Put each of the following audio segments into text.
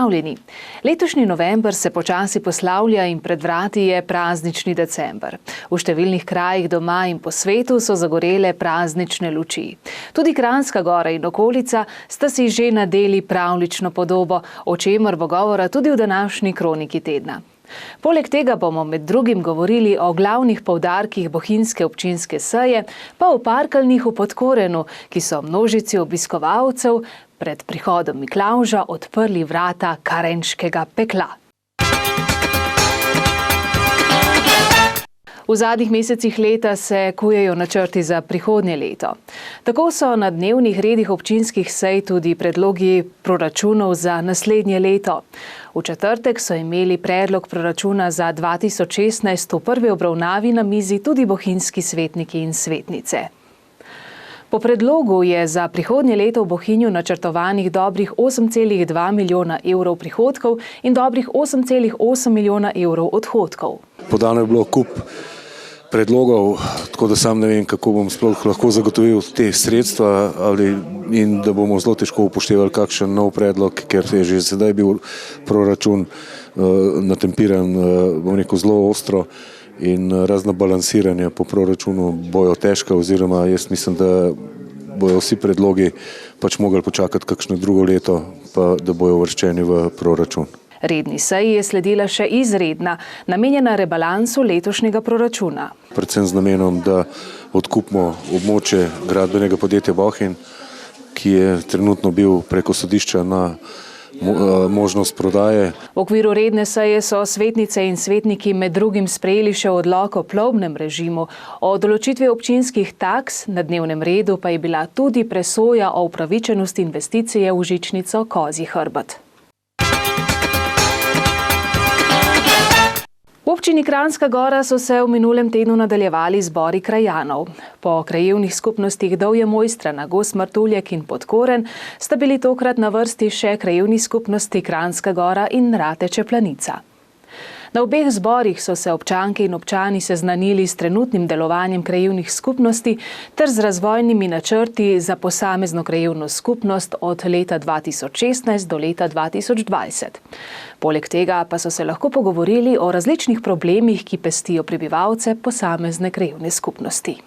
Pozdravljeni! Letošnji november se počasi poslavlja in pred vrati je praznični december. V številnih krajih doma in po svetu so zagorele praznične luči. Tudi Kranjska Gora in okolica sta si že nadeli pravljično podobo, o čemer bo govora tudi v današnji kroniki tedna. Poleg tega bomo med drugim govorili o glavnih poudarkih bohinjske občinske seje, pa o parkeljnih v Podkorenu, ki so množici obiskovalcev pred prihodom Miklavža odprli vrata karenškega pekla. V zadnjih mesecih leta se kujejo načrti za prihodnje leto. Tako so na dnevnih redih občinskih sej tudi predlogi proračunov za naslednje leto. V četrtek so imeli predlog proračuna za 2016 v prvi obravnavi na mizi tudi bohinjski svetniki in svetnice. Po predlogu je za prihodnje leto v Bohinju načrtovanih dobrih 8,2 milijona evrov prihodkov in dobrih 8,8 milijona evrov odhodkov. Podano je bilo kup predlogov, tako da sam ne vem, kako bom sploh lahko zagotovil te sredstva in da bomo zelo težko upoštevali kakšen nov predlog, ker je že sedaj bil proračun natempiran, bom rekel, zelo ostro in razna balansiranja po proračunu bojo težka, oziroma jaz mislim, da bojo vsi predlogi pač mogli počakati kakšno drugo leto, pa da bojo uvrščeni v proračun. Redni seji je sledila še izredna, namenjena rebalansu letošnjega proračuna. Predvsem z namenom, da odkupimo območje gradbenega podjetja Bohinj, ki je trenutno bil preko sodišča na možnost prodaje. V okviru redne seje so svetnice in svetniki med drugim sprejeli še odlok o plovbnem režimu, o določitvi občinskih taks, na dnevnem redu pa je bila tudi presoja o upravičenosti investicije v žičnico Kozji hrbet. V občini Kranjska Gora so se v minulem tednu nadaljevali zbori krajanov. Po krajevnih skupnostih Dovje Mojstrana, Gos Martuljek in Podkoren sta bili tokrat na vrsti še krajevni skupnosti Kranjska Gora in Rateče Planica. Na obeh zborih so se občanke in občani seznanili s trenutnim delovanjem krajevnih skupnosti ter z razvojnimi načrti za posamezno krajevno skupnost od leta 2016 do leta 2020. Poleg tega pa so se lahko pogovorili o različnih problemih, ki pestijo prebivalce posamezne krajevne skupnosti.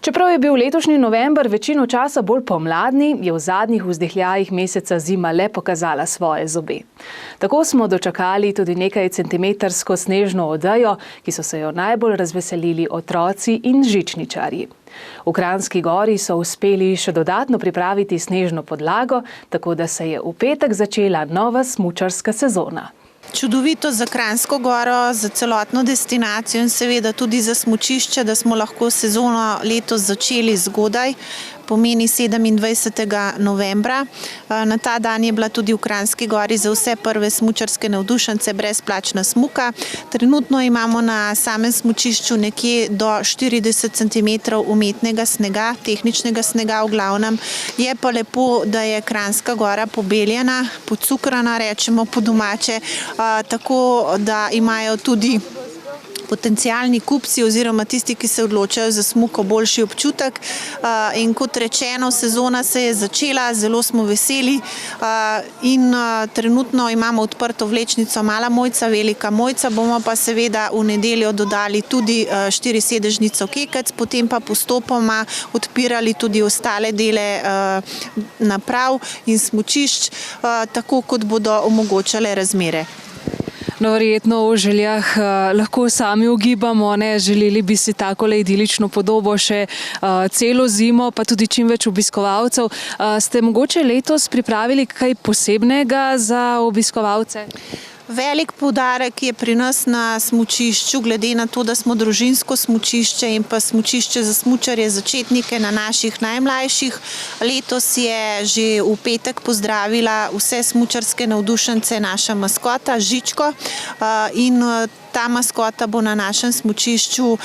Čeprav je bil letošnji november večino časa bolj pomladni, je v zadnjih vzdihljajih meseca zima le pokazala svoje zobe. Tako smo dočakali tudi nekaj centimetrsko snežno odejo, ki so se jo najbolj razveselili otroci in žičničarji. V Kranjski Gori so uspeli še dodatno pripraviti snežno podlago, tako da se je v petek začela nova smučarska sezona. Čudovito za Kranjsko Goro, za celotno destinacijo in seveda tudi za smučišče, da smo lahko sezono letos začeli zgodaj, pomeni 27. novembra. Na ta dan je bila tudi v Kranjski Gori za vse prve smučarske navdušence brezplačna smuka. Trenutno imamo na samem smučišču nekje do 40 cm umetnega snega, tehničnega snega v glavnem. Je pa lepo, da je Kranjska Gora pobeljena, pocukrana, rečemo po domače, tako da imajo tudi potencialni kupci oziroma tisti, ki se odločajo za smuko, boljši občutek. In kot rečeno, sezona se je začela, zelo smo veseli in trenutno imamo odprto vlečnico Mala Mojca, Velika Mojca, bomo pa seveda v nedeljo dodali tudi 4-sedežnico Kekec, potem pa postopoma odpirali tudi ostale dele naprav in smučišč, tako kot bodo omogočale razmere. No, verjetno v željah lahko sami ugibamo, želeli bi si takole idilično podobo še celo zimo, pa tudi čim več obiskovalcev. Ste mogoče letos pripravili kaj posebnega za obiskovalce? Velik poudarek je pri nas na smučišču, glede na to, da smo družinsko smučišče in pa smučišče za smučarje začetnike na naših najmlajših. Letos je že v petek pozdravila vse smučarske navdušence naša maskota Žičko in Ta maskota bo na našem smučišču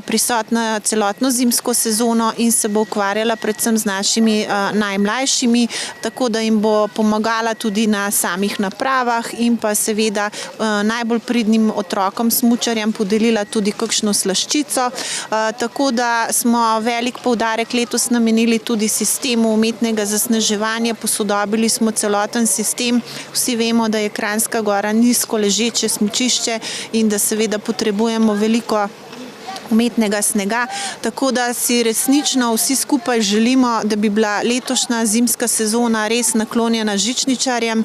prisotna celotno zimsko sezono in se bo ukvarjala predvsem z našimi najmlajšimi, tako da jim bo pomagala tudi na samih napravah in pa seveda najbolj pridnim otrokom smučarjem podelila tudi kakšno slaščico. Tako da smo velik poudarek letos namenili tudi sistemu umetnega zasneževanja, posodobili smo celoten sistem. Vsi vemo, da je Kranjska Gora nizko ležeče smučišče in da seveda potrebujemo veliko umetnega snega, tako da si resnično vsi skupaj želimo, da bi bila letošnja zimska sezona res naklonjena žičničarjem,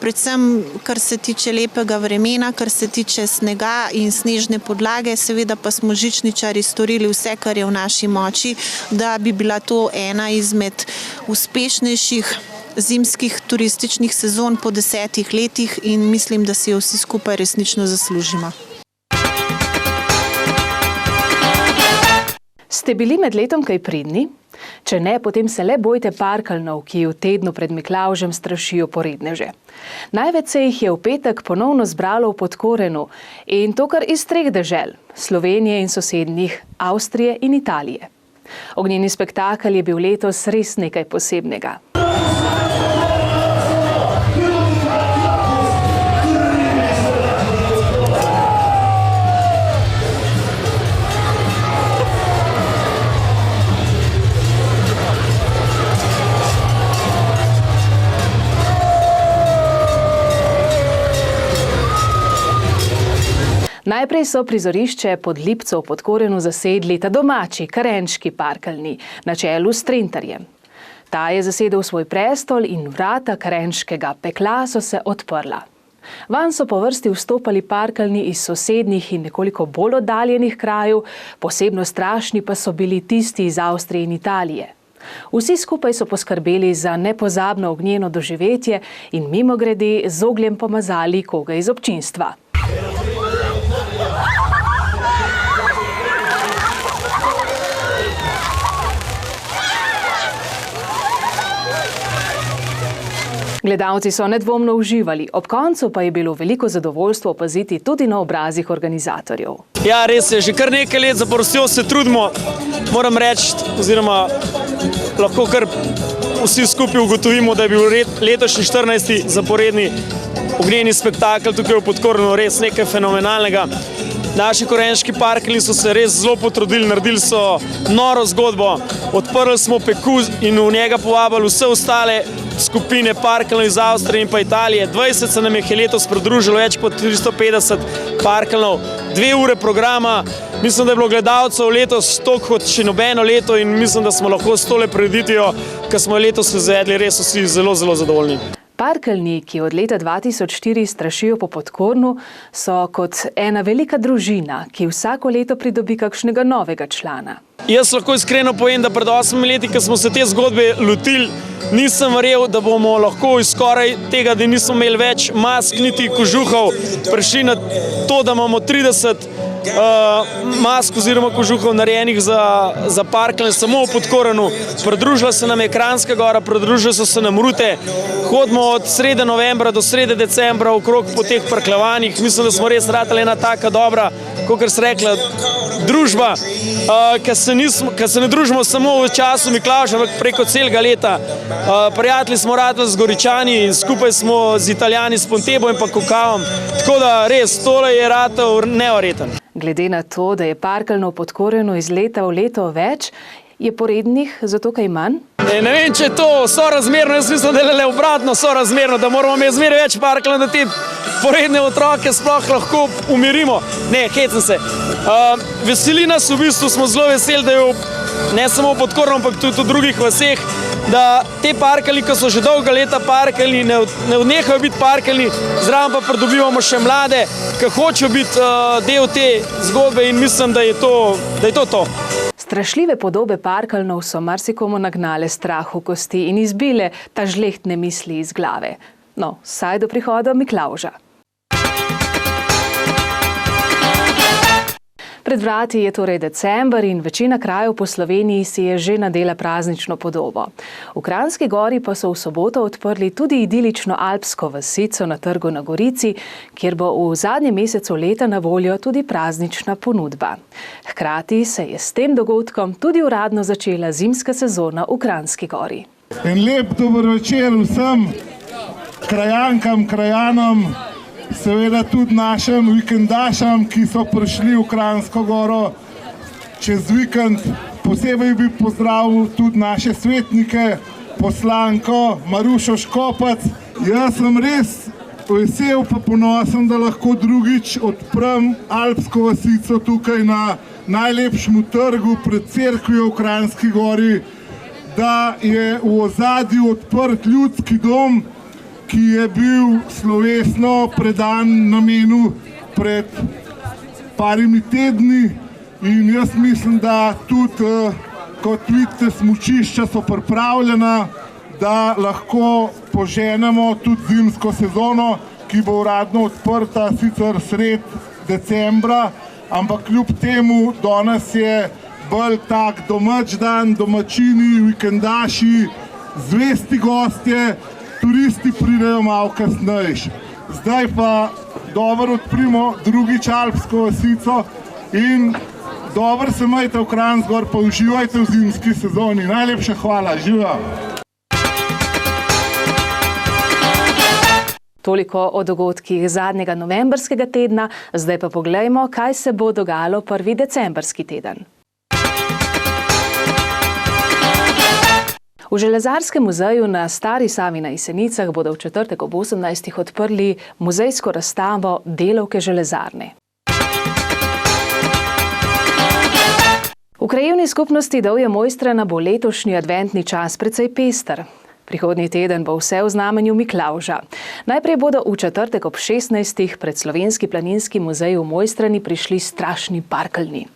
predvsem kar se tiče lepega vremena, kar se tiče snega in snežne podlage, seveda pa smo žičničarji storili vse, kar je v naši moči, da bi bila to ena izmed uspešnejših zimskih turističnih sezon po 10 letih in mislim, da si jo vsi skupaj resnično zaslužimo. Ste bili med letom kaj pridni? Če ne, potem se le bojte parkeljnov, ki v tednu pred Miklavžem strašijo poredneže. Največ se jih je v petek ponovno zbralo v Podkorenu in to kar iz 3 dežel, Slovenije in sosednjih, Avstrije in Italije. Ognjeni spektakel je bil letos res nekaj posebnega. Najprej so prizorišče pod Lipco v Podkorenu zasedli ta domači, karenški parkeljni, na čelu s Trentarjem. Ta je zasedel svoj prestol in vrata karenškega pekla so se odprla. Vanj so po vrsti vstopali parkeljni iz sosednjih in nekoliko bolj oddaljenih krajev, posebno strašni pa so bili tisti iz Avstrije in Italije. Vsi skupaj so poskrbeli za nepozabno ognjeno doživetje in mimogrede z ogljem pomazali koga iz občinstva. Gledalci so nedvomno uživali, ob koncu pa je bilo veliko zadovoljstvo opaziti tudi na obrazih organizatorjev. Ja, res je, že kar nekaj let zaprostjo se trudimo, moram reči, oziroma lahko kar vsi skupaj ugotovimo, da je bil letošnji 14. zaporedni ognjeni spektakel tukaj v Podkorenu res nekaj fenomenalnega. Naši korenški parkeljni so se res zelo potrudili, naredili so noro zgodbo, odprli smo peku in v njega povabili vse ostale skupine parkeljnov iz Avstrije in pa Italije. 20 se nam je letos pridružilo, več kot 350 parkeljnov, 2 ure programa. Mislim, da je bilo gledalcev letos toliko kot še nobeno leto in mislim, da smo lahko s tole prireditvijo, ki smo letos izvedli, res vsi zelo, zelo zadovoljni. Parkeljni, ki od leta 2004 strašijo po Podkornu, so kot ena velika družina, ki vsako leto pridobi kakšnega novega člana. Jaz lahko iskreno povem, da pred 8 leti, ko smo se te zgodbe lotili, nisem verjel, da bomo lahko iz skoraj tega, da nismo imeli več mask, niti kožuhov, prišli na to, da imamo 30 mask oziroma kožuhov narejenih za parkeljne samo v Podkorenu. Pridružila se nam je Kranjska Gora, pridružile so se nam Rute. Hodimo od srede novembra do srede decembra okrog po teh parkljevanjih. Mislim, da smo res ratali ena taka dobra, kakor se rekla, družba, ki se ne družimo samo v času Miklavža, ampak preko celega leta. Prijatelji smo ratali z Goričani in skupaj smo z Italijani, s Pontebo in pa Kokavom. Tako da res, tole je ratal neverjeten. Glede na to, da je parkeljno v Podkorenu iz leta v leto več, je porednih zato kaj manj? Ne vem, če je to sorazmerno, jaz mislim, da je le obratno sorazmerno, da moramo imeti zmeraj več parkeljnov, da te poredne otroke sploh lahko umirimo. Ne, hecam se. Veseli nas, v bistvu smo zelo veseli, da je ne samo v Podkornu, ampak tudi v drugih vaseh, da te parkeljni, ki so že dolga leta parkeljni, ne odnehajo biti parkeljni, zraven pa pridobivamo še mlade, ki hočejo biti del te zgodbe in mislim, da je to. Strašljive podobe parkeljnov so marsikomu nagnale strah v kosti in izbile ta žlehtne misli iz glave. No, vsaj do prihoda Miklavža. Pred vrati je torej december in večina krajev po Sloveniji si je že nadela praznično podobo. V Kranjski Gori pa so v soboto odprli tudi idilično alpsko vasico na Trgu na Gorici, kjer bo v zadnjem mesecu leta na voljo tudi praznična ponudba. Hkrati se je s tem dogodkom tudi uradno začela zimska sezona v Kranjski Gori. En lep dober večer vsem krajankam, krajanom, seveda tudi našim vikendašam, ki so prišli v Kranjsko Goro čez vikend. Posebej bi pozdravil tudi naše svetnike, poslanko Marušo Škopac. Jaz sem res vesel pa ponosen, da lahko drugič odprem alpsko vasico tukaj na najlepšem trgu pred cerkvijo v Kranjski Gori, da je v ozadju odprt ljudski dom, ki je bil slovesno predan namenu pred parimi tedni, in jaz mislim, da tudi, kot vidite, smučišča so pripravljena, da lahko poženemo tudi zimsko sezono, ki bo uradno odprta sicer sred decembra, ampak kljub temu danes je bolj tak domač dan, domačini, vikendaši, zvesti gostje, turisti pridejo malo kasneje. Zdaj pa dobro odprimo drugič alpsko vasico in dobro se majte v Kranjski Gori, pa uživajte v zimski sezoni. Najlepša hvala, živa! Toliko o dogodkih zadnjega novembrskega tedna, zdaj pa poglejmo, kaj se bo dogajalo prvi decembrski teden. V Železarskem muzeju na Stari Savi na Jesenicah bodo v četrtek ob 18. odprli muzejsko razstavo Delavke železarne. V krajevni skupnosti Dovje Mojstrana bo letošnji adventni čas precej pester. Prihodnji teden bo vse v znamenju Miklavža. Najprej bodo v četrtek ob 16. pred Slovenski planinski muzej v Mojstrani prišli strašni parkeljni.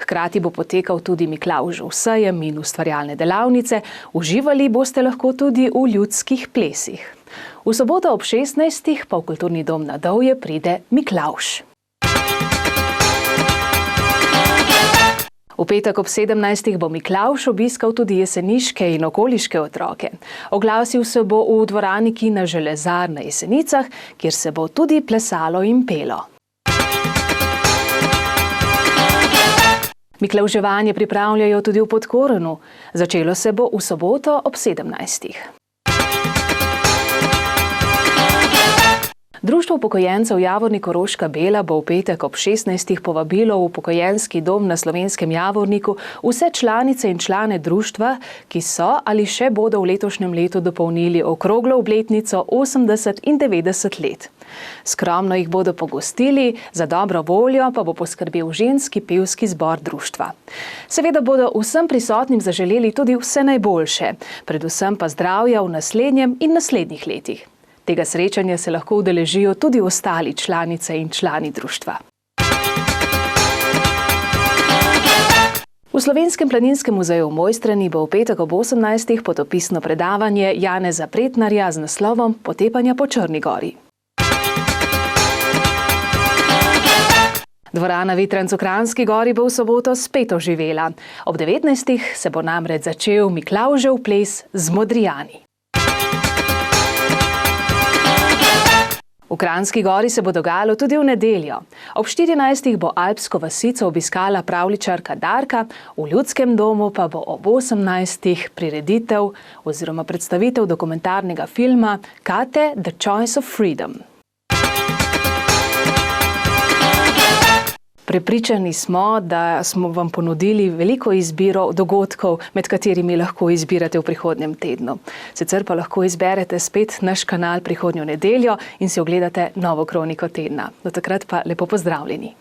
Hkrati bo potekal tudi Miklavžev sejem in ustvarjalne delavnice, uživali boste lahko tudi v ljudskih plesih. V soboto ob 16. pa v Kulturni dom na Dovje pride Miklavž. V petek ob 17. bo Miklavž obiskal tudi jeseniške in okoliške otroke. Oglasil se bo v dvorani kina Železar na Jesenicah, kjer se bo tudi plesalo in pelo. Miklavževanje pripravljajo tudi v Podkorenu. Začelo se bo v soboto ob 17. Društvo upokojencev Javornik Koroška Bela bo v petek ob 16. povabilo v upokojenski dom na Slovenskem Javorniku vse članice in člane društva, ki so ali še bodo v letošnjem letu dopolnili okroglo obletnico 80 in 90 let. Skromno jih bodo pogostili, za dobro voljo pa bo poskrbel ženski pevski zbor društva. Seveda bodo vsem prisotnim zaželeli tudi vse najboljše, predvsem pa zdravja v naslednjem in naslednjih letih. Tega srečanja se lahko udeležijo tudi ostali članice in člani društva. V Slovenskem planinskem muzeju v Mojstrani bo v petek ob 18. potopisno predavanje Janeza Pretnarja z naslovom Potepanja po Črni Gori. Dvorana Vitranc v Kranjski Gori bo v soboto spet oživela. Ob 19. se bo namreč začel Miklavžev ples z Modrijani. V Kranjski Gori se bo dogajalo tudi v nedeljo. Ob 14. bo alpsko vasico obiskala pravljičarka Darka, v Ljudskem domu pa bo ob 18. prireditev oziroma predstavitev dokumentarnega filma Kate – The Choice of Freedom. Prepričani smo, da smo vam ponudili veliko izbiro dogodkov, med katerimi lahko izbirate v prihodnjem tednu. Sicer pa lahko izberete spet naš kanal prihodnjo nedeljo in si ogledate novo kroniko tedna. Do takrat pa lepo pozdravljeni.